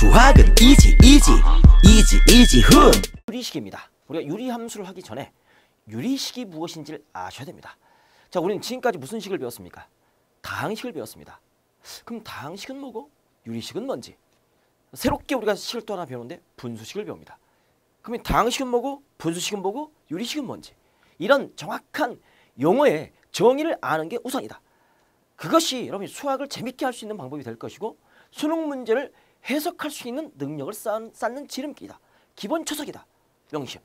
수학은 이지 훈. 유리식입니다. 우리가 유리함수를 하기 전에 유리식이 무엇인지를 아셔야 됩니다. 자, 우리는 지금까지 무슨 식을 배웠습니까? 다항식을 배웠습니다. 그럼 다항식은 뭐고 유리식은 뭔지? 새롭게 우리가 식을 또 하나 배우는데 분수식을 배웁니다. 그러면 다항식은 뭐고 분수식은 뭐고 유리식은 뭔지? 이런 정확한 용어의 정의를 아는 게 우선이다. 그것이 여러분이 수학을 재밌게 할 수 있는 방법이 될 것이고 수능 문제를 해석할 수 있는 능력을 쌓는 지름길이다. 기본 초석이다. 명시험.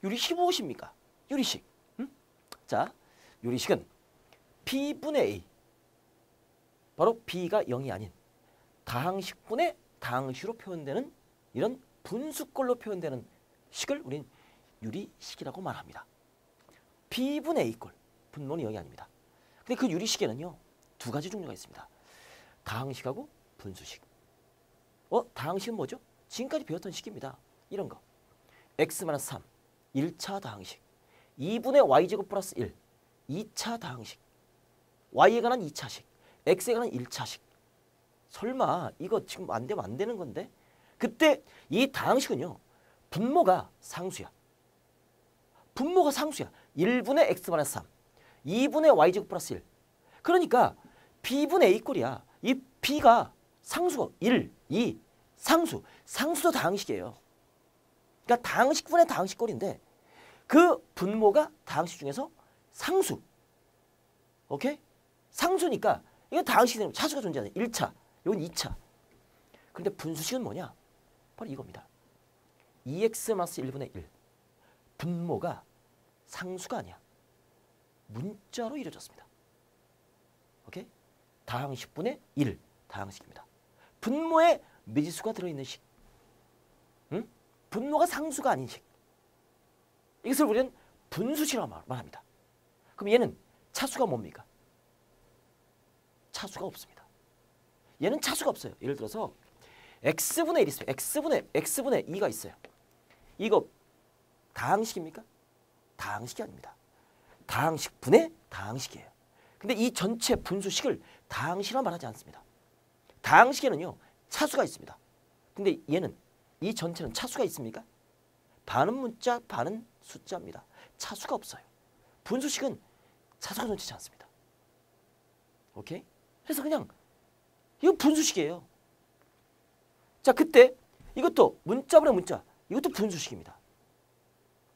유리식이 무엇입니까? 유리식. 자, 유리식은 B분의 A. 바로 B가 0이 아닌 다항식분의 다항식으로 표현되는 이런 분수꼴로 표현되는 식을 우린 유리식이라고 말합니다. B분의 A꼴. 분모는 0이 아닙니다. 근데 그 유리식에는요. 두 가지 종류가 있습니다. 다항식하고 분수식. 다항식은 뭐죠? 지금까지 배웠던 식입니다. 이런 거. x-3, 1차 다항식. 2분의 y제곱 플러스 1, 2차 다항식. y에 관한 2차식, x에 관한 1차식. 설마 이거 지금 안 되면 안 되는 건데? 그때 이 다항식은요. 분모가 상수야. 분모가 상수야. 1분의 x-3, 2분의 y제곱 플러스 1. 그러니까 b분의 a꼴이야. 이 b가 상수가 1, 2, 상수도 다항식이에요. 그러니까 다항식분의 다항식꼴인데 그 분모가 다항식 중에서 상수. 오케이? 상수니까 이건 다항식이 되는 차수가 존재하는 1차, 이건 2차. 그런데 분수식은 뭐냐? 바로 이겁니다. 2x-1분의 1. 분모가 상수가 아니야. 문자로 이루어졌습니다. 오케이? 다항식분의 1, 다항식입니다. 분모에 미지수가 들어있는 식. 분모가 상수가 아닌 식. 이것을 우리는 분수식이라고 말합니다. 그럼 얘는 차수가 뭡니까? 차수가 없습니다. 얘는 차수가 없어요. 예를 들어서 x분의 1이 있어요. x분의 2가 있어요. 이거 다항식입니까? 다항식이 아닙니다. 다항식분의 다항식이에요. 근데 이 전체 분수식을 다항식이라 말하지 않습니다. 다항식에는요. 차수가 있습니다. 근데 얘는 이 전체는 차수가 있습니까? 반은 문자, 반은 숫자입니다. 차수가 없어요. 분수식은 차수가 존재하지 않습니다. 오케이? 그래서 그냥 이거 분수식이에요. 자, 그때 이것도 문자분의 문자, 이것도 분수식입니다.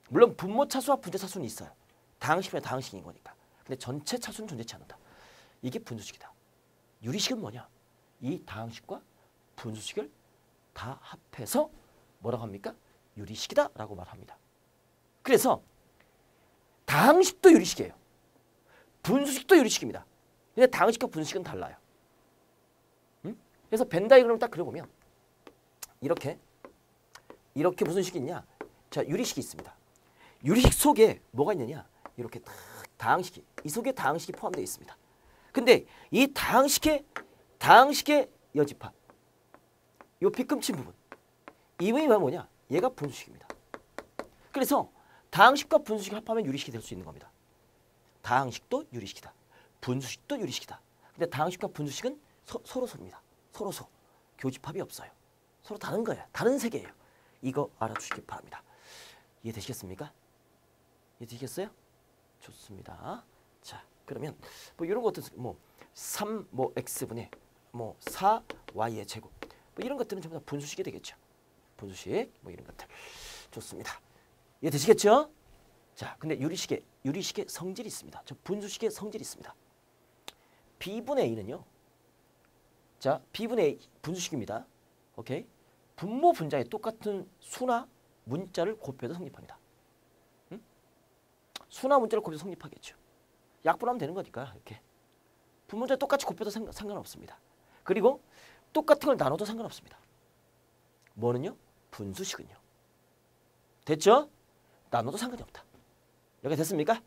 물론 분모 차수와 분자 차수는 있어요. 다항식분의 다항식인 거니까. 근데 전체 차수는 존재하지 않는다. 이게 분수식이다. 유리식은 뭐냐? 이 다항식과 분수식을 다 합해서 뭐라고 합니까? 유리식이다 라고 말합니다. 그래서 다항식도 유리식이에요. 분수식도 유리식입니다. 근데 다항식과 분수식은 달라요. 그래서 벤 다이그램을 딱 그려보면 이렇게 무슨 식이 있냐? 자, 유리식이 있습니다. 유리식 속에 뭐가 있느냐? 이렇게 다항식이, 이 속에 다항식이 포함되어 있습니다. 근데 이 다항식의 여집합, 이 빗금친 부분, 이 부분이 뭐냐? 얘가 분수식입니다. 그래서 다항식과 분수식을 합하면 유리식이 될 수 있는 겁니다. 다항식도 유리식이다. 분수식도 유리식이다. 근데 다항식과 분수식은 서로입니다. 서로. 교집합이 없어요. 서로 다른 거예요. 다른 세계예요. 이거 알아주시기 바랍니다. 이해되시겠습니까? 이해되시겠어요? 좋습니다. 자, 그러면 뭐 이런 것들 3 x분의 4 y의 제곱 이런 것들은 전부 다 분수식이 되겠죠. 분수식 이런 것들. 좋습니다. 이해되시겠죠? 자, 근데 유리식의 성질이 있습니다. 저 분수식의 성질이 있습니다. b분의 a는요. 자, b분의 a 분수식입니다. 오케이? 분모 분자에 똑같은 수나 문자를 곱해서 성립합니다. 수나 문자를 곱해서 성립하겠죠. 약분하면 되는 거니까 이렇게. 분모자 똑같이 곱해도 상관없습니다. 그리고 똑같은 걸 나눠도 상관없습니다. 뭐는요? 분수식은요. 됐죠? 나눠도 상관이 없다. 여기가 됐습니까?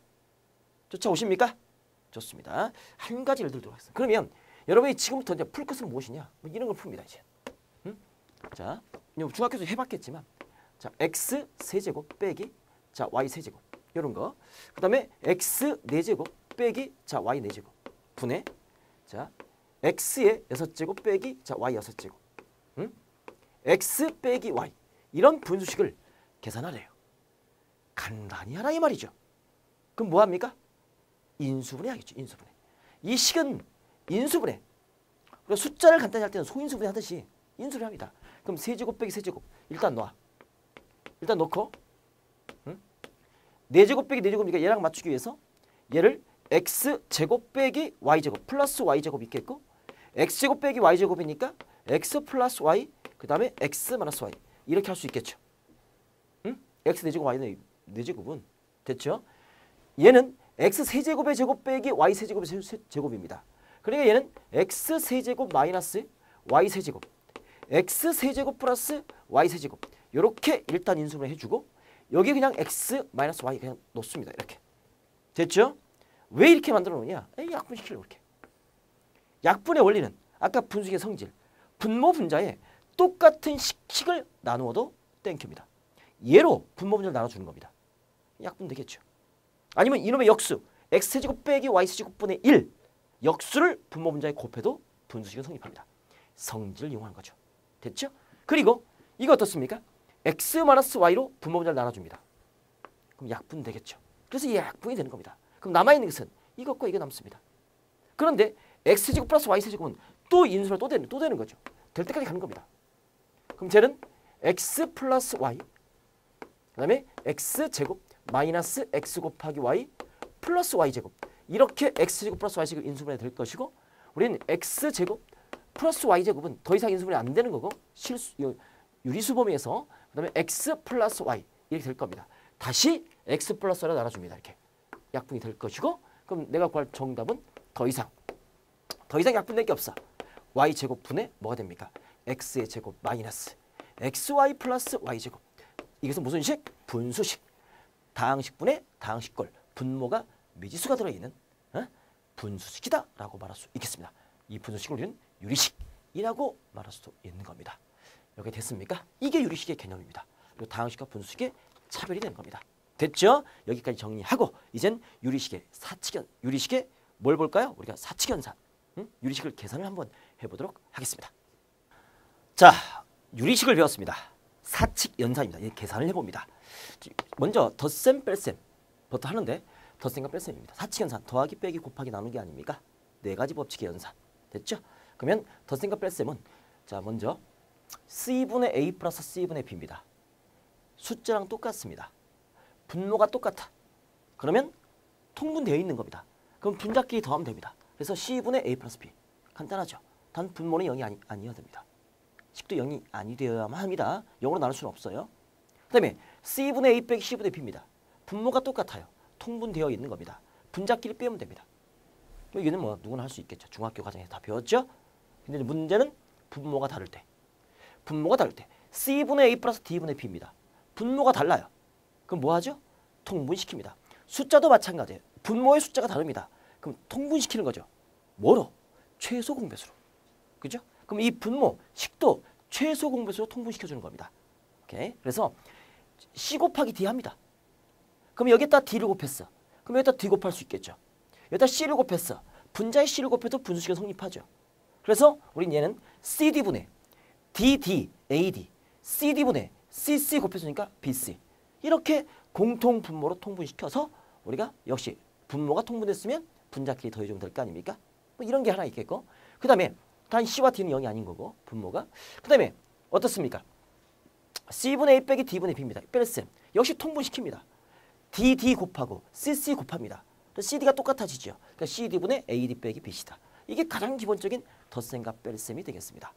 쫓아오십니까? 좋습니다. 한 가지 예를 들도록 하겠습니다. 그러면 여러분이 지금부터 이제 풀 것은 무엇이냐? 이런 걸 풉니다. 이제. 자, 중학교에서 해봤겠지만 자, x 세제곱 빼기 자 y 세제곱 이런 거. 그 다음에 x 4제곱 빼기 자 y 4제곱 분의 자 x의 6제곱 빼기 자 y 6제곱 x 빼기 y 이런 분수식을 계산하래요. 간단히 하라 이 말이죠. 그럼 뭐합니까? 인수분해 하겠죠. 인수분해. 이 식은 인수분해. 우리가 숫자를 간단히 할 때는 소인수분해 하듯이 인수를 합니다. 그럼 세제곱 빼기 세제곱 일단 놔. 일단 놓고 4제곱 빼기 4제곱이니까 얘랑 맞추기 위해서 얘를 x제곱 빼기 y제곱 플러스 y제곱 있겠고 x제곱 빼기 y제곱이니까 x 플러스 y 그 다음에 x 마이너스 y 이렇게 할 수 있겠죠. x 4제곱 y 4제곱은 됐죠. 얘는 x 세제곱의 제곱 빼기 y 세제곱의 제곱입니다. 그러니까 얘는 x 세제곱 마이너스 y 세제곱 x 세제곱 플러스 y 세제곱 이렇게 일단 인수분해 해주고 여기 그냥 x 마이너스 y 그냥 놓습니다. 이렇게 됐죠? 왜 이렇게 만들어 놓냐? 약분시키려고 이렇게. 약분의 원리는 아까 분수의 성질 분모 분자에 똑같은 식을 나누어도 땡큐입니다. 얘로 분모 분자를 나눠주는 겁니다. 약분 되겠죠. 아니면 이놈의 역수 x제곱 빼기 y제곱분의 1 역수를 분모 분자에 곱해도 분수식은 성립합니다. 성질을 이용하는 거죠. 됐죠? 그리고 이거 어떻습니까? x 마이너스 y로 분모 분자를 나눠줍니다. 그럼 약분 되겠죠. 그래서 얘 약분이 되는 겁니다. 그럼 남아있는 것은 이것과 이거 남습니다. 그런데 x제곱 플러스 y제곱은 또 인수를 또 되는 거죠. 될 때까지 가는 겁니다. 그럼 쟤는 x 플러스 y 그 다음에 x제곱 마이너스 x 곱하기 y 플러스 y제곱 이렇게 x제곱 플러스 y제곱 인수분해 될 것이고 우리는 x제곱 플러스 y제곱은 더 이상 인수분해 안 되는 거고 유리수 범위에서 그 다음에 x 플러스 y 이렇게 될 겁니다. 다시 x 플러스 y로 나눠줍니다. 이렇게 약분이 될 것이고 그럼 내가 구할 정답은 더 이상 약분될 게 없어. y제곱분의 뭐가 됩니까? x의 제곱 마이너스 xy 플러스 y제곱 이것은 무슨 식? 분수식. 다항식분의 다항식꼴 분모가 미지수가 들어있는 분수식이다 라고 말할 수 있겠습니다. 이 분수식을 우리는 유리식이라고 말할 수도 있는 겁니다. 이렇게 됐습니까? 이게 유리식의 개념입니다. 그리고 다항식과 분수식의 차별이 되는 겁니다. 됐죠? 여기까지 정리하고 이젠 유리식의 뭘 볼까요? 우리가 사칙연산 유리식을 계산을 한번 해보도록 하겠습니다. 자, 유리식을 배웠습니다. 사칙연산입니다. 계산을 해봅니다. 먼저 덧셈 뺄셈부터 하는데 덧셈과 뺄셈입니다. 사칙연산 더하기 빼기 곱하기 나누기 아닙니까? 네 가지 법칙의 연산. 됐죠? 그러면 덧셈과 뺄셈은 자 먼저 C분의 A 플러스 C분의 B입니다. 숫자랑 똑같습니다. 분모가 똑같아. 그러면 통분되어 있는 겁니다. 그럼 분자끼리 더하면 됩니다. 그래서 C분의 A 플러스 B. 간단하죠. 단 분모는 0이 아니어야 됩니다. 식도 0이 아니 되어야만 합니다. 0으로 나눌 수는 없어요. 그 다음에 C분의 A 빼기 C분의 B입니다. 분모가 똑같아요. 통분되어 있는 겁니다. 분자끼리 빼면 됩니다. 이거는 뭐 누구나 할 수 있겠죠. 중학교 과정에서 다 배웠죠. 근데 문제는 분모가 다를 때. C분의 A 플러스 D분의 B입니다. 분모가 달라요. 그럼 뭐 하죠? 통분시킵니다. 숫자도 마찬가지예요. 분모의 숫자가 다릅니다. 그럼 통분시키는 거죠. 뭐로? 최소 공배수로. 그죠? 그럼 이 분모, 식도 최소 공배수로 통분시켜주는 겁니다. 오케이? 그래서 C 곱하기 D 합니다. 그럼 여기다 D를 곱했어. 그럼 여기다 D 곱할 수 있겠죠. 여기다 C를 곱했어. 분자에 C를 곱해도 분수식은 성립하죠. 그래서 우린 얘는 CD분의 DD, AD, CD분의 CC 곱해주니까 BC. 이렇게 공통 분모로 통분시켜서 우리가 역시 분모가 통분됐으면 분자끼리 더해주면 될 거 아닙니까? 뭐 이런 게 하나 있겠고 그 다음에 단 C와 D는 0이 아닌 거고 분모가 그 다음에 어떻습니까? C분의 A 빼기 D분의 B입니다. 뺄셈 역시 통분시킵니다. DD 곱하고 CC 곱합니다. CD가 똑같아지죠. 그러니까 CD분의 AD 빼기 BC다. 이게 가장 기본적인 덧셈과 뺄셈이 되겠습니다.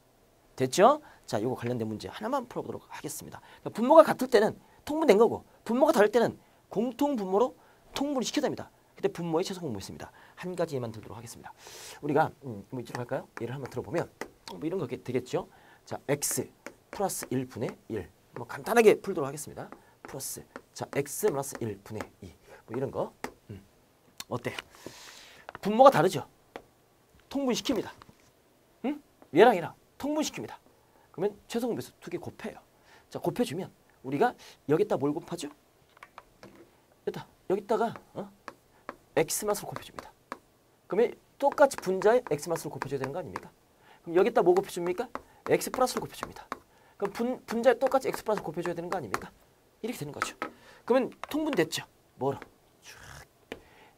됐죠? 자, 이거 관련된 문제 하나만 풀어보도록 하겠습니다. 그러니까 분모가 같을 때는 통분된 거고 분모가 다를 때는 공통 분모로 통분을 시켜야 됩니다. 그때 분모의 최소 공모 있습니다. 한 가지 예만 들도록 하겠습니다. 우리가 뭐 이쪽으로 갈까요? 예를 한번 들어보면 뭐 이런 거 되겠죠? 자, x 플러스 1분의 1. 뭐 간단하게 풀도록 하겠습니다. 플러스 자, x 플러스 1분의 2. 뭐 이런 거. 어때? 분모가 다르죠? 통분시킵니다. 응? 얘랑 통분시킵니다. 그러면 최소 공배수 두 개 곱해요. 자, 곱해주면 우리가 여기다 뭘 곱하죠? 여기다가 x 마스를 곱해줍니다. 그러면 똑같이 분자에 x 마스를 곱해줘야 되는 거 아닙니까? 그럼 여기다 뭐 곱해줍니까? x 플러스를 곱해줍니다. 그럼 분자에 똑같이 x 플러스 곱해줘야 되는 거 아닙니까? 이렇게 되는 거죠. 그러면 통분됐죠. 뭐로?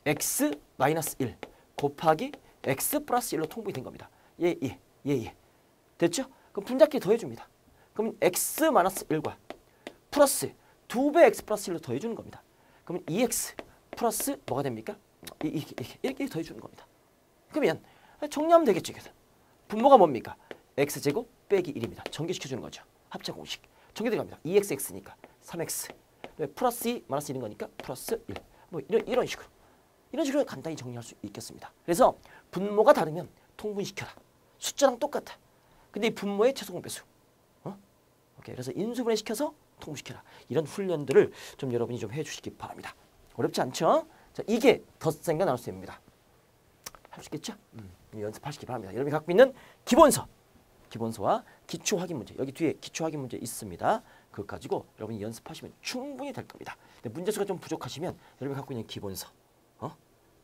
x 마이너스 1 곱하기 x 플러스 1로 통분이 된 겁니다. 예. 됐죠? 그럼 분자끼리 더해줍니다. 그럼 x 마이너스 1과 플러스 2배 x 플러스 1로 더해주는 겁니다. 그러면 2x 플러스 뭐가 됩니까? 이렇게 더해주는 겁니다. 그러면 정리하면 되겠죠. 그래서 분모가 뭡니까? x제곱 빼기 1입니다. 전개시켜주는 거죠. 합차 공식. 전개 들어갑니다. 2xx니까 3x 플러스 2 마이너스 1인 거니까 플러스 1. 뭐 이런 식으로 간단히 정리할 수 있겠습니다. 그래서 분모가 다르면 통분시켜라. 숫자랑 똑같아. 근데 이 분모의 최소 공배수. 오케이. 그래서 인수분해 시켜서 통분시켜라. 이런 훈련들을 좀 여러분이 좀 해주시기 바랍니다. 어렵지 않죠? 자, 이게 덧셈과 나눗셈입니다. 할 수 있겠죠? 연습하시기 바랍니다. 여러분이 갖고 있는 기본서와 기초 확인 문제. 여기 뒤에 기초 확인 문제 있습니다. 그거 가지고 여러분이 연습하시면 충분히 될 겁니다. 근데 문제수가 좀 부족하시면 여러분이 갖고 있는 기본서,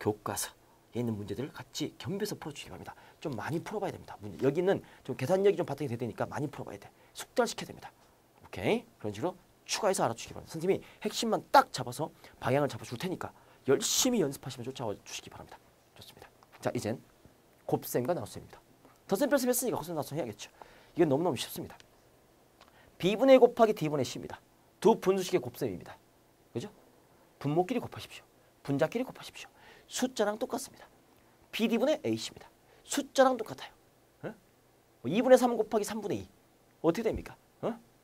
교과서에 있는 문제들을 같이 겸비해서 풀어주시기 바랍니다. 좀 많이 풀어봐야 됩니다. 여기 있는 좀 계산력이 좀 바탕이 돼야 되니까 많이 풀어봐야 돼. 숙달시켜야 됩니다. 오케이? 그런 식으로 추가해서 알아주시기 바랍니다. 선생님이 핵심만 딱 잡아서 방향을 잡아줄 테니까 열심히 연습하시면 쫓아와 주시기 바랍니다. 좋습니다. 자, 이젠 곱셈과 나눗셈입니다. 덧셈 뺄셈 했으니까 곱셈 나눗셈 해야겠죠. 이건 너무너무 쉽습니다. b분의 1 곱하기 d분의 c입니다. 두 분수식의 곱셈입니다. 그죠? 분모끼리 곱하십시오. 분자끼리 곱하십시오. 숫자랑 똑같습니다. bd분의 ac입니다. 숫자랑 똑같아요. 2분의 3 곱하기 3분의 2 어떻게 됩니까?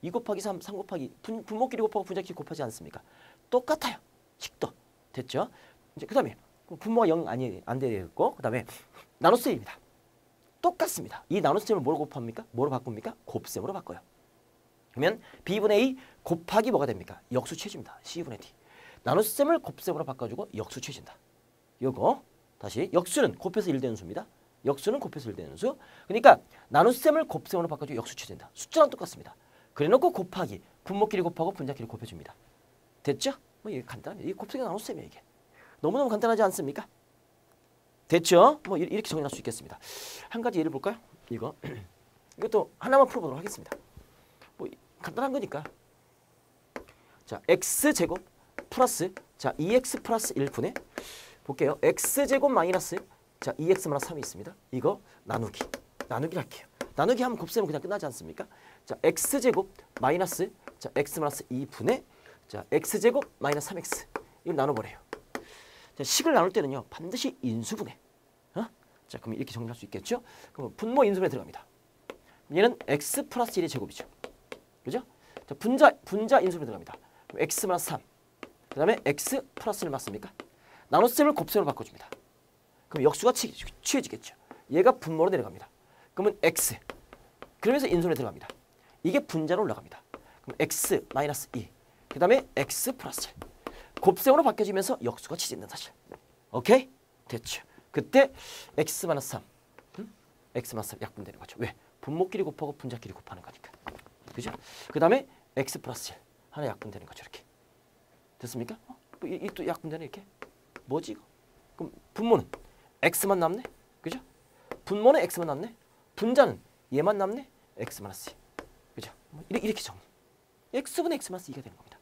2 곱하기 3, 3 곱하기 분모끼리 곱하고 분자끼리 곱하지 않습니까? 똑같아요. 식도. 됐죠? 이제 그 다음에 분모가 0 안 되겠고 그 다음에 나눗셈입니다. 똑같습니다. 이 나눗셈을 뭐로 곱합니까? 뭐로 바꿉니까? 곱셈으로 바꿔요. 그러면 b분의 2 곱하기 뭐가 됩니까? 역수 취해줍니다. c분의 d. 나눗셈을 곱셈으로 바꿔주고 역수 취해준다. 요거 다시 역수는 곱해서 1되는 수입니다. 역수는 곱해서 1되는 수. 그러니까 나눗셈을 곱셈으로 바꿔주고 역수 취해준다. 숫자랑 똑같습니다. 그래놓고 곱하기 분모끼리 곱하고 분자끼리 곱해줍니다. 됐죠? 뭐 이게 간단합니다. 이게 곱셈과 나눗셈이에요. 이게 너무너무 간단하지 않습니까? 됐죠? 뭐 이렇게 정리할 수 있겠습니다. 한 가지 예를 볼까요? 이것도 하나만 풀어보도록 하겠습니다. 뭐 간단한 거니까. 자, x제곱 플러스 자 2x 플러스 1분의 볼게요. x제곱 마이너스 자 2x 마이너스 3이 있습니다. 이거 나누기 할게요. 나누기 하면 곱셈은 그냥 끝나지 않습니까? 자 x제곱 마이너스 자 x 마이너스 2분의 자 x제곱 마이너스 3x 이걸 나눠버려요. 자, 식을 나눌 때는요 반드시 인수분해. 자 그럼 이렇게 정리할 수 있겠죠? 그럼 분모 인수분해 들어갑니다. 얘는 x 플러스 1의 제곱이죠. 그죠? 자 분자 인수분해 들어갑니다. 그럼 x 마이너스 3 그 다음에 x 플러스 1 맞습니까? 나눗셈을 곱셈으로 바꿔줍니다. 그럼 역수가 취해지겠죠. 얘가 분모로 내려갑니다. 그러면 x 그러면서 인수분해 들어갑니다. 이게 분자로 올라갑니다. 그럼 x 마이너스 2 그 다음에 x 플러스 1 곱셈으로 바뀌어지면서 역수가 취해진다는 사실. 오케이? 됐죠. 그때 x 마이너스 3 x 마이너스 3 약분되는 거죠. 왜? 분모끼리 곱하고 분자끼리 곱하는 거니까. 그죠? 그 다음에 x 플러스 1 하나 약분되는 거죠. 이렇게. 됐습니까? 이 또 약분되네 이렇게. 뭐지 이거? 그럼 분모는 x만 남네? 그죠? 분모는 x만 남네? 분자는 얘만 남네? x 마이너스 2. 그죠? 이렇게 정리. x분의 x 마이너스 2가 되는 겁니다.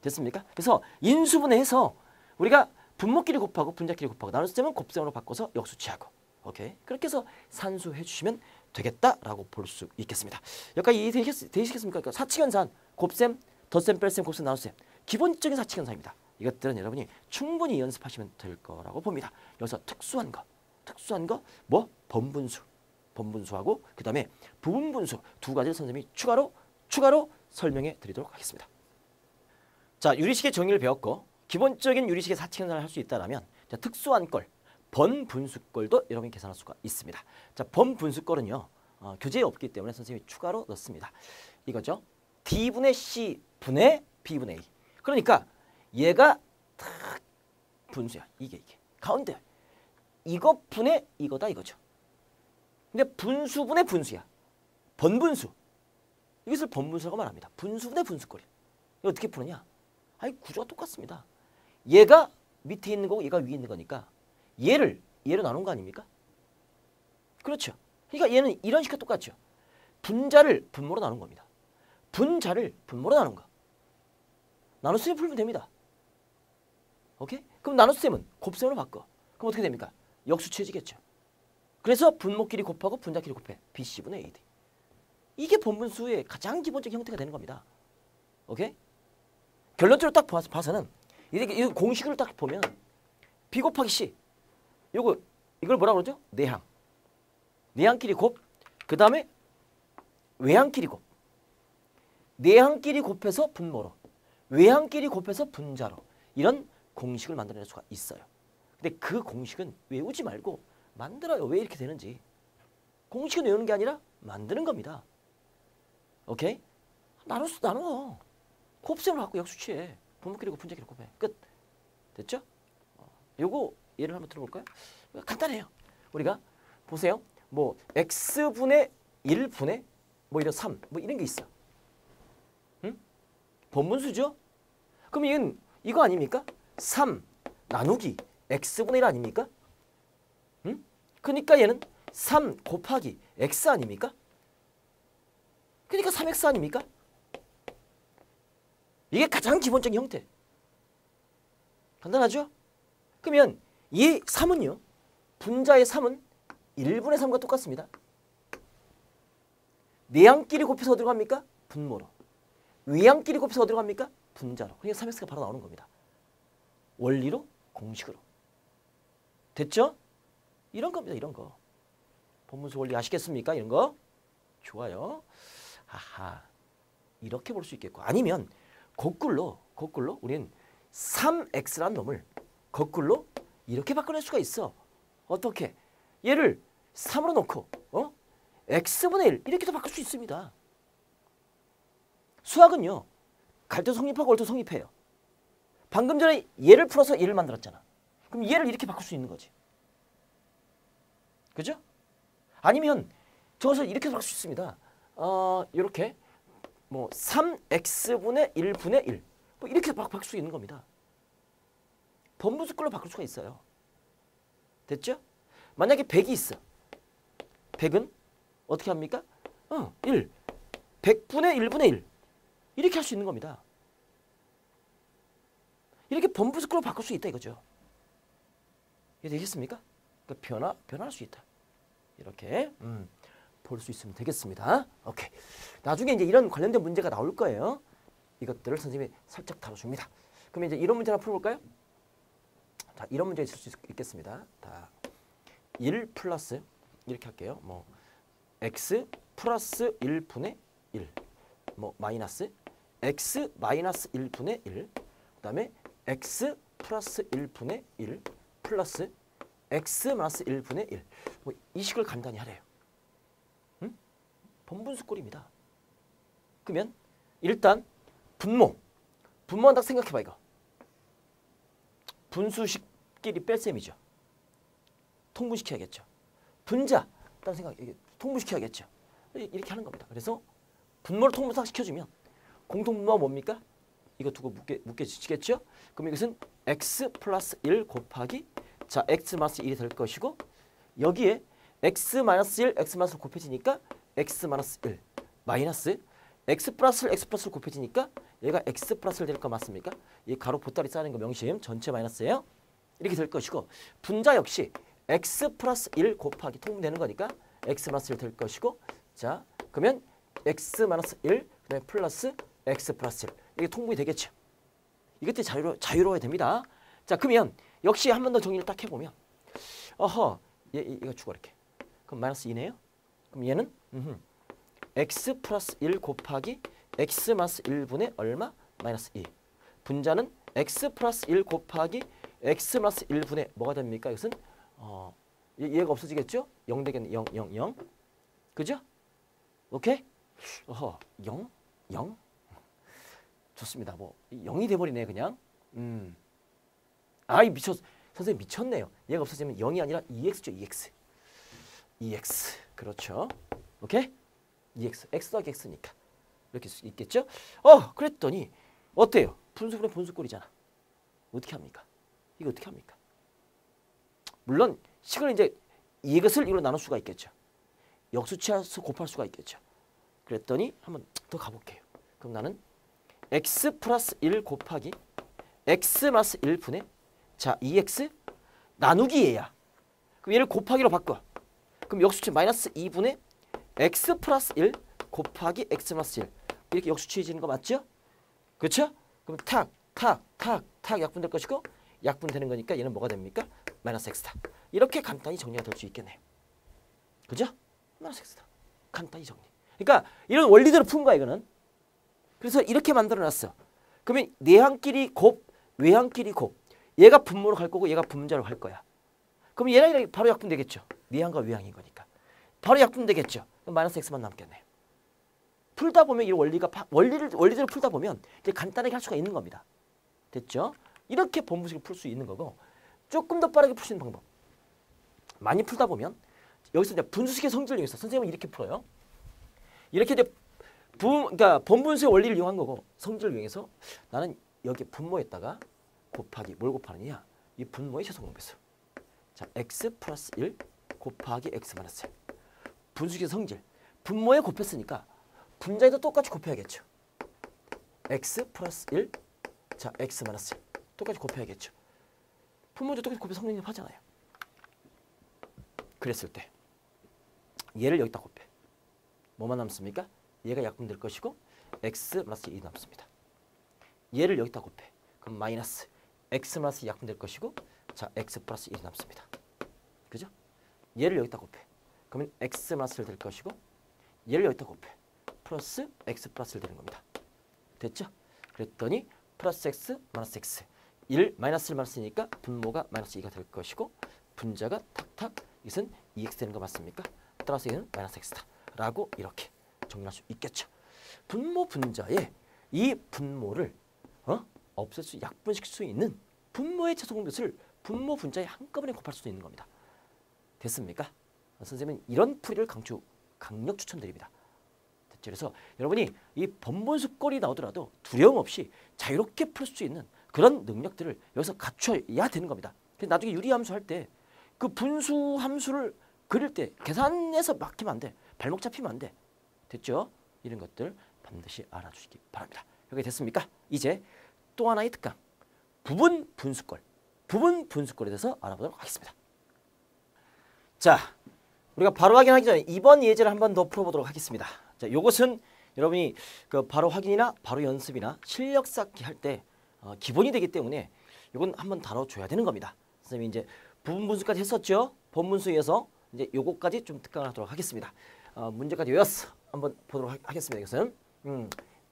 됐습니까? 그래서 인수분해해서 우리가 분모끼리 곱하고 분자끼리 곱하고 나눗셈은 곱셈으로 바꿔서 역수 취하고 오케이 그렇게 해서 산수해 주시면 되겠다라고 볼 수 있겠습니다. 여기까지 이해되시겠습니까? 그러니까 사칙연산, 곱셈, 덧셈, 뺄셈, 곱셈, 나눗셈 기본적인 사칙연산입니다. 이것들은 여러분이 충분히 연습하시면 될 거라고 봅니다. 여기서 특수한 거 뭐? 범분수하고 그 다음에 부분분수 두 가지를 선생님이 추가로 설명해 드리도록 하겠습니다. 자, 유리식의 정의를 배웠고 기본적인 유리식의 사칙연산을 할 수 있다면 특수한 걸, 번분수꼴도 여러분이 계산할 수가 있습니다. 자, 번분수꼴은요. 교재에 없기 때문에 선생님이 추가로 넣습니다. 이거죠. D분의 C분의 B분의 A. 그러니까 얘가 딱 분수야. 이게. 가운데. 이거 분의 이거다 이거죠. 근데 분수분의 분수야. 번분수. 이것을 번분수라고 말합니다. 분수분의 분수꼴이. 이거 어떻게 푸느냐? 아니 구조가 똑같습니다. 얘가 밑에 있는 거고 얘가 위에 있는 거니까 얘로 나눈 거 아닙니까? 그렇죠. 그러니까 얘는 이런 식과 똑같죠. 분자를 분모로 나눈 겁니다. 분자를 분모로 나눈 거. 나눗셈 풀면 됩니다. 오케이? 그럼 나눗셈은 곱셈으로 바꿔. 그럼 어떻게 됩니까? 역수치해지겠죠. 그래서 분모끼리 곱하고 분자끼리 곱해. BC분의 AD. 이게 본분수의 가장 기본적인 형태가 되는 겁니다. 오케이? 결론적으로 딱 봐서는 이 공식을 딱 보면 B 곱하기 C 이걸 뭐라 그러죠? 내항. 내항끼리 곱. 그 다음에 외항끼리 곱. 내항끼리 곱해서 분모로. 외항끼리 곱해서 분자로. 이런 공식을 만들어낼 수가 있어요. 근데 그 공식은 외우지 말고 만들어요. 왜 이렇게 되는지. 공식은 외우는 게 아니라 만드는 겁니다. 오케이? 나눠. 곱셈을 갖고 역수치해. 분모끼리 곱, 분자끼리 곱해. 끝. 됐죠? 요거 예를 한번 들어볼까요? 간단해요. 우리가 보세요. 뭐 x분의 1분의 뭐 이런 3 뭐 이런 게 있어. 응? 본분수죠? 그럼 이건 이거 아닙니까? 3 나누기 x분의 1 아닙니까? 응? 그러니까 얘는 3 곱하기 x 아닙니까? 그러니까 3x 아닙니까? 이게 가장 기본적인 형태. 간단하죠? 그러면 이 3은요. 분자의 3은 1분의 3과 똑같습니다. 내항끼리 곱해서 어디로 갑니까? 분모로. 외항끼리 곱해서 어디로 갑니까? 분자로. 그러니까 3x가 바로 나오는 겁니다. 원리로, 공식으로. 됐죠? 이런 겁니다. 이런 거. 본문수 원리 아시겠습니까? 이런 거. 좋아요. 아하. 이렇게 볼 수 있겠고. 아니면 거꾸로 우리는 3x라는 놈을 거꾸로 이렇게 바꿔낼 수가 있어. 어떻게? 얘를 3으로 놓고 x분의 1 이렇게도 바꿀 수 있습니다. 수학은요. 갈도 성립하고 올도 성립해요. 방금 전에 얘를 풀어서 얘를 만들었잖아. 그럼 얘를 이렇게 바꿀 수 있는 거지. 그죠? 아니면 저것을 이렇게 바꿀 수 있습니다. 이렇게 뭐 3x분의 1분의 1 뭐 이렇게 바꿀 수 있는 겁니다. 본분수꼴로 바꿀 수가 있어요. 됐죠? 만약에 100이 있어. 100은 어떻게 합니까? 1. 100분의 1분의 1. 이렇게 할 수 있는 겁니다. 이렇게 본분수꼴로 바꿀 수 있다 이거죠. 이해 되겠습니까? 그러니까 변화할 수 있다. 이렇게 볼 수 있으면 되겠습니다. 오케이. 나중에 이제 이런 관련된 문제가 나올 거예요. 이것들을 선생님이 살짝 다뤄줍니다. 그럼 이제 이런 문제 하나 풀어볼까요? 자, 이런 문제 있을 수 있겠습니다. 자, 1 플러스 이렇게 할게요. 뭐 x 플러스 1분의 1, 뭐 마이너스 x 마이너스 1분의 1, 그다음에 x 플러스 1분의 1 플러스 x 마이너스 1분의 1. 뭐 이 식을 간단히 하래요. 응? 본분수꼴입니다. 그러면 일단 분모만 딱 생각해봐 이거. 분수식끼리 뺄셈이죠. 통분시켜야겠죠. 분자 딱 생각 이게 통분시켜야겠죠. 이렇게 하는 겁니다. 그래서 분모를 통분사 시켜주면 공통분모가 뭡니까? 이거 두고 묶여지겠죠? 그럼 이것은 x 플러스 1 곱하기 자 x 마이너스 1이 될 것이고 여기에 x 마이너스 1, x 마이너스 곱해지니까 x 마이너스 1 마이너스 x 플러스 1, x 플러스 1 곱해지니까 얘가 x 플러스 1 될 거 맞습니까? 이 가로 보따리 쌓는 거 명심 전체 마이너스예요. 이렇게 될 것이고 분자 역시 x 플러스 1 곱하기 통분되는 거니까 x 마이너스 1 될 것이고 자 그러면 x 마이너스 1 그다음에 플러스 x 플러스 1 이게 통분이 되겠죠. 이것들이 자유로워야 됩니다. 자 그러면 역시 한 번 더 정리를 딱 해보면 이거 주고 이렇게 그럼 마이너스 2네요. 그럼 얘는 x 플러스 1 곱하기 x 마이너스 1분의 얼마? 마이너스 2. 분자는 x 플러스 1 곱하기 x 마이너스 1분의 뭐가 됩니까? 이것은 얘가 없어지겠죠? 0 되겠네. 0, 0, 0. 그죠? 오케이? 0, 0. 좋습니다. 뭐 0이 돼버리네 그냥. 아이 선생님 미쳤네요. 얘가 없어지면 0이 아니라 2x죠. 2x. 2x. 그렇죠. 오케이? 2x. x 더하기 x니까. 이렇게 있겠죠? 그랬더니 어때요? 분수분의 분수꼴이잖아. 어떻게 합니까? 이거 어떻게 합니까? 물론 식을 이제 이것을 이로 나눌 수가 있겠죠. 역수치해서 곱할 수가 있겠죠. 그랬더니 한번 더 가볼게요. 그럼 나는 x 플러스 1 곱하기 x 마이너스 1분의 자 2x 나누기 얘야. 그럼 얘를 곱하기로 바꿔. 그럼 역수치 마이너스 2분의 x 플러스 1 곱하기 x 마이너스 1 이렇게 역수치해지는 거 맞죠? 그렇죠? 그럼 탁 약분될 것이고 약분되는 거니까 얘는 뭐가 됩니까? 마이너스 x다. 이렇게 간단히 정리가 될 수 있겠네요. 그죠? 마이너스 x다. 간단히 정리. 그러니까 이런 원리대로 푼 거야 이거는. 그래서 이렇게 만들어놨어. 그러면 내항끼리 곱, 외항끼리 곱. 얘가 분모로 갈 거고 얘가 분자로 갈 거야. 그럼 얘랑 바로 약분되겠죠. 내항과 외항인 거니까. 바로 약분되겠죠. 그럼 마이너스 x만 남겠네. 풀다 보면 이 원리대로 풀다 보면 이제 간단하게 할 수가 있는 겁니다. 됐죠? 이렇게 본분식을 풀 수 있는 거고 조금 더 빠르게 풀 수 있는 방법. 많이 풀다 보면 여기서 이제 분수식의 성질을 이용해서 선생님은 이렇게 풀어요. 이렇게 이제 그러니까 본분수의 원리를 이용한 거고 성질을 이용해서 나는 여기 분모에다가 곱하기 뭘 곱하느냐? 이 분모의 최소공배수. 자, x 플러스 1 곱하기 x 마이너스 1. 분수식의 성질. 분모에 곱했으니까 분자에도 똑같이 곱해야겠죠. x 플러스 1 자, x 마이너스 1. 똑같이 곱해야겠죠. 분모도 똑같이 곱해 성립 하잖아요. 그랬을 때 얘를 여기다 곱해. 뭐만 남습니까? 얘가 약분될 것이고 x 마이너스 1이 남습니다. 얘를 여기다 곱해. 그럼 마이너스 x 마이너스 약분될 것이고 자 x 플러스 1이 남습니다. 그죠? 얘를 여기다 곱해. 그러면 x 마이너스 1 될 것이고 얘를 여기다 곱해. 플러스 x 플러스 1 되는 겁니다. 됐죠? 그랬더니 플러스 x 마이너스 x 1 마이너스 1 마이너스니까 분모가 마이너스 2가 될 것이고 분자가 탁탁 이것은 2x 되는 거 맞습니까? 따라서 얘는 마이너스 x다. 라고 이렇게 정리할 수 있겠죠. 분모 분자에 이 분모를 없앨 수 약분시킬 수 있는 분모의 최소공배수를 분모 분자에 한꺼번에 곱할 수도 있는 겁니다. 됐습니까? 선생님은 이런 풀이를 강력 추천드립니다. 됐죠? 그래서 여러분이 이 번번수 꼴이 나오더라도 두려움 없이 자유롭게 풀 수 있는 그런 능력들을 여기서 갖춰야 되는 겁니다. 그래서 나중에 유리함수 할 때 그 분수 함수를 그릴 때 계산해서 막히면 안 돼. 발목 잡히면 안 돼. 됐죠? 이런 것들 반드시 알아주시기 바랍니다. 여기 됐습니까? 이제 또 하나의 특강. 부분 분수꼴. 부분 분수꼴에 대해서 알아보도록 하겠습니다. 자, 우리가 바로 확인하기 전에 이번 예제를 한 번 더 풀어보도록 하겠습니다. 자, 이것은 여러분이 그 바로 확인이나 바로 연습이나 실력 쌓기 할 때 기본이 되기 때문에 이건 한번 다뤄줘야 되는 겁니다. 선생님이 이제 부분 분수까지 했었죠. 본분수에서 이제 요거까지 좀 특강을 하도록 하겠습니다. 문제까지 외웠어. 한번 보도록 하겠습니다. 이것은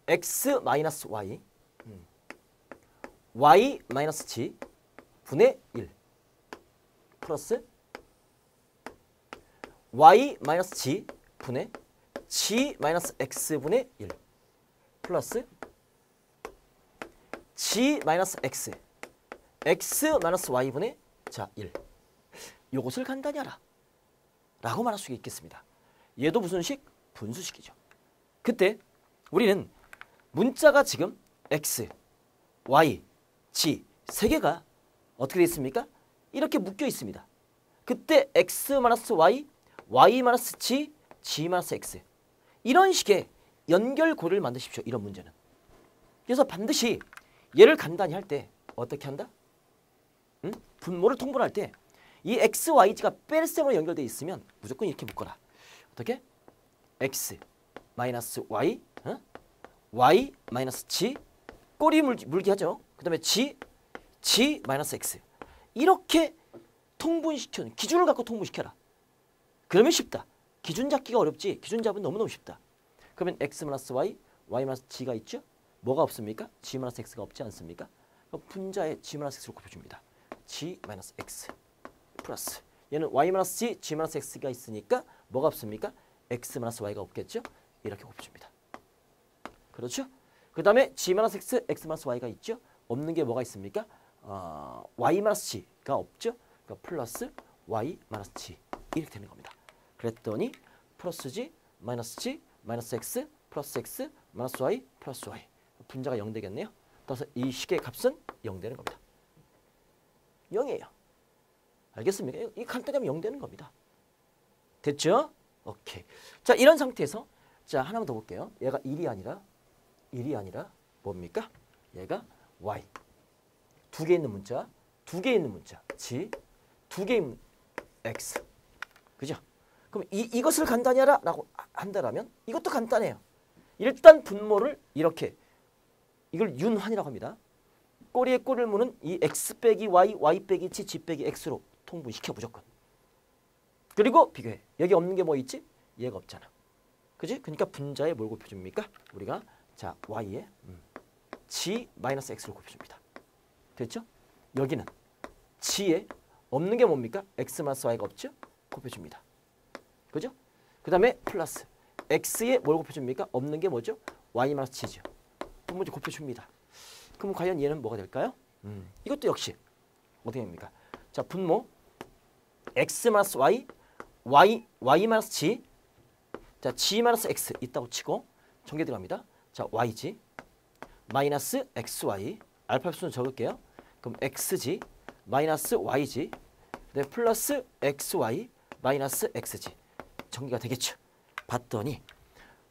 x 마이너스 y y 마이너스 g 분의 1 플러스 y 마이너스 g 분의 g 마이너스 x 분의 1 플러스 g 마이너스 x x 마이너스 y 분의 자 1. 요것을 간단히 알아. 라고 말할 수 있겠습니다. 얘도 무슨 식? 분수식이죠. 그때 우리는 문자가 지금 x, y, g 세 개가 어떻게 되어 있습니까? 이렇게 묶여 있습니다. 그때 x 마이너스 y, y 마이너스 g, g 마이너스 x 이런 식의 연결고리를 만드십시오. 이런 문제는. 그래서 반드시 얘를 간단히 할 때 어떻게 한다? 분모를 통분할 때 이 x, y가 뺄셈으로 연결되어 있으면 무조건 이렇게 묶어라. 어떻게? x 마이너스 y, y 마이너스 g 꼬리 물기 하죠. 그 다음에 g 마이너스 x 이렇게 통분시켜 기준을 갖고 통분시켜라. 그러면 쉽다. 기준 잡기가 어렵지. 기준 잡은 너무너무 쉽다. 그러면 x 마이너스 y, y 마이너스 g가 있죠. 뭐가 없습니까? g 마이너스 x가 없지 않습니까? 그럼 분자에 g 마이너스 x를 곱해줍니다. g 마이너스 x 플러스 얘는 y 마이너스 g, g 마이너스 x가 있으니까 뭐가 없습니까? x 마이너스 y가 없겠죠? 이렇게 곱해줍니다. 그렇죠? 그 다음에 g 마이너스 x, x 마이너스 y가 있죠? 없는 게 뭐가 있습니까? y 마이너스 g가 없죠? 그러니까 플러스 y 마이너스 g 이렇게 되는 겁니다. 그랬더니 플러스 g, 마이너스 x, 플러스 x, 마이너스 y, 플러스 y 분자가 0 되겠네요. 따라서 이 식의 값은 0 되는 겁니다. 0이에요. 알겠습니까? 이 간단하면 0 되는 겁니다. 됐죠? 오케이. 자, 이런 상태에서 자 하나만 더 볼게요. 얘가 1이 아니라 1이 아니라 뭡니까? 얘가 y. 두 개 있는 문자, 두 개 있는 문자, 지, 두 개 있는 x. 그죠? 그럼 이것을 간단히 하라라고 한다라면 이것도 간단해요. 일단 분모를 이렇게 이걸 윤환이라고 합니다. 꼬리에 꼬리를 무는 이 x 빼기 y, y 빼기 지, 지 빼기 x로 통분시켜 무조건. 그리고 비교해. 여기 없는 게 뭐 있지? 얘가 없잖아. 그지? 그러니까 분자에 뭘 곱해줍니까? 우리가 자 y에 g 마이너스 x를 곱해줍니다. 됐죠? 여기는 g에 없는 게 뭡니까? x 마이너스 y가 없죠? 곱해줍니다. 그죠? 그 다음에 플러스 x에 뭘 곱해줍니까? 없는 게 뭐죠? y 마이너스 g죠. 그럼 먼저 곱해줍니다. 그럼 과연 얘는 뭐가 될까요? 이것도 역시 어떻게 됩니까? 자 분모 x 마이너스 y, y 마이너스 g, 자 g 마이너스 x 있다고 치고 전개 들어갑니다. 자 yg 마이너스 xy 알파 수는 적을게요. 그럼 xg 마이너스 yg 네, 플러스 xy 마이너스 xg 전개가 되겠죠. 봤더니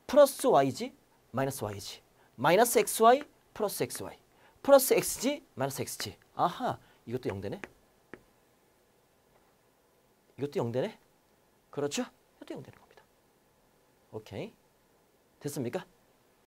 플러스 yg 마이너스 yg 마이너스 xy 플러스 xy 플러스 xg 마이너스 xg. 아하 이것도 0되네. 이것도 0되네. 그렇죠? 이것도 0되는 겁니다. 오케이 됐습니까?